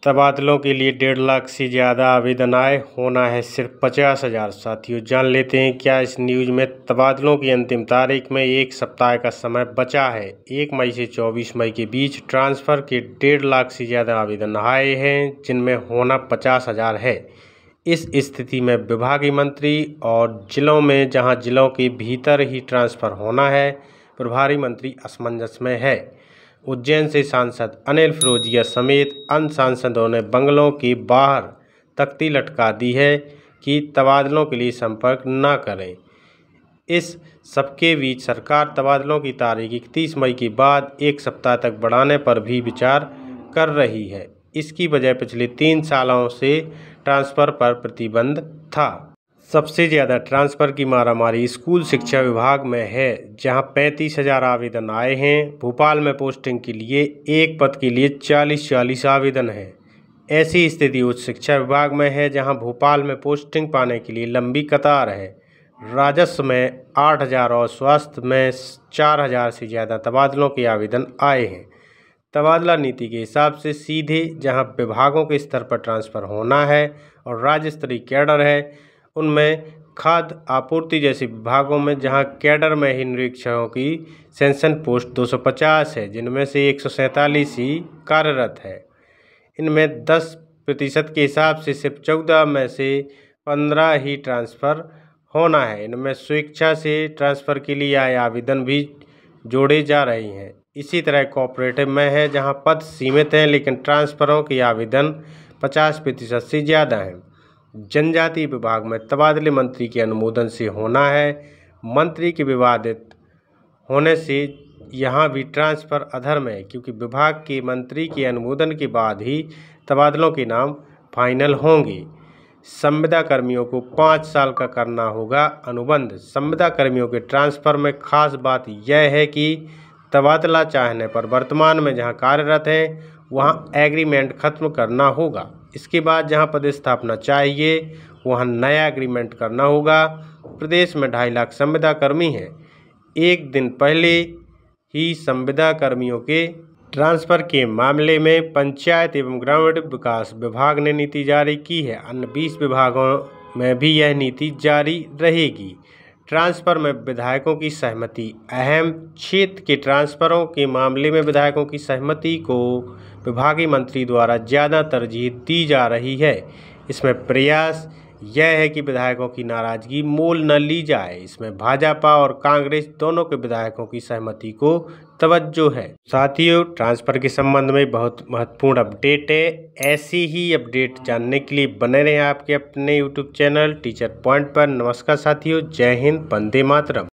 तबादलों के लिए 1.5 लाख से ज़्यादा आवेदन आए, होना है सिर्फ 50,000। साथियों, जान लेते हैं क्या इस न्यूज़ में। तबादलों की अंतिम तारीख में 1 सप्ताह का समय बचा है। 1 मई से 24 मई के बीच ट्रांसफ़र के 1.5 लाख से ज़्यादा आवेदन आए हैं, जिनमें होना 50,000 है। इस स्थिति में विभागीय मंत्री और जिलों में, जहां जिलों के भीतर ही ट्रांसफ़र होना है, प्रभारी मंत्री असमंजस में है। उज्जैन से सांसद अनिल फिरोजिया समेत अन्य सांसदों ने बंगलों के बाहर तख्ती लटका दी है कि तबादलों के लिए संपर्क न करें। इस सबके बीच सरकार तबादलों की तारीख 31 मई के बाद 1 सप्ताह तक बढ़ाने पर भी विचार कर रही है। इसकी वजह पिछले 3 सालों से ट्रांसफ़र पर प्रतिबंध था। सबसे ज़्यादा ट्रांसफ़र की मारामारी स्कूल शिक्षा विभाग में है, जहां 35,000 आवेदन आए हैं। भोपाल में पोस्टिंग के लिए एक पद के लिए 40 आवेदन हैं। ऐसी स्थिति उच्च शिक्षा विभाग में है, जहां भोपाल में पोस्टिंग पाने के लिए लंबी कतार है। राजस्व में 8,000 और स्वास्थ्य में 4,000 से ज़्यादा तबादलों के आवेदन आए हैं। तबादला नीति के हिसाब से सीधे जहां विभागों के स्तर पर ट्रांसफ़र होना है और राज्य स्तरीय कैडर है, उनमें खाद्य आपूर्ति जैसे विभागों में जहां कैडर में ही निरीक्षकों की सेंशन पोस्ट 250 है, जिनमें से 147 ही कार्यरत है। इनमें 10% के हिसाब से सिर्फ 14 में से 15 ही ट्रांसफ़र होना है। इनमें स्वेच्छा से ट्रांसफ़र के लिए आए आवेदन भी जोड़े जा रहे हैं। इसी तरह कोऑपरेटिव में है, जहां पद सीमित हैं, लेकिन ट्रांसफ़रों के आवेदन 50% से ज़्यादा हैं। जनजातीय विभाग में तबादले मंत्री के अनुमोदन से होना है। मंत्री के विवादित होने से यहाँ भी ट्रांसफ़र अधर है, क्योंकि विभाग के मंत्री के अनुमोदन के बाद ही तबादलों के नाम फाइनल होंगे। संविदा कर्मियों को 5 साल का करना होगा अनुबंध। संविदा कर्मियों के ट्रांसफ़र में खास बात यह है कि तबादला चाहने पर वर्तमान में जहां कार्यरत हैं, वहां एग्रीमेंट खत्म करना होगा। इसके बाद जहां पदस्थापना चाहिए, वहां नया एग्रीमेंट करना होगा। प्रदेश में 2.5 लाख संविदा कर्मी हैं। एक दिन पहले ही संविदा कर्मियों के ट्रांसफ़र के मामले में पंचायत एवं ग्रामीण विकास विभाग ने नीति जारी की है। अन्य 20 विभागों में भी यह नीति जारी रहेगी। ट्रांसफ़र में विधायकों की सहमति अहम। क्षेत्र के ट्रांसफ़रों के मामले में विधायकों की सहमति को विभागीय मंत्री द्वारा ज़्यादा तरजीह दी जा रही है। इसमें प्रयास यह है कि विधायकों की नाराज़गी मोल न ली जाए। इसमें भाजपा और कांग्रेस दोनों के विधायकों की सहमति को तवज्जो है। साथियों, ट्रांसफ़र के संबंध में बहुत महत्वपूर्ण अपडेट है। ऐसी ही अपडेट जानने के लिए बने रहें आपके अपने YouTube चैनल टीचर पॉइंट पर। नमस्कार साथियों, जय हिंद, वंदे मातरम।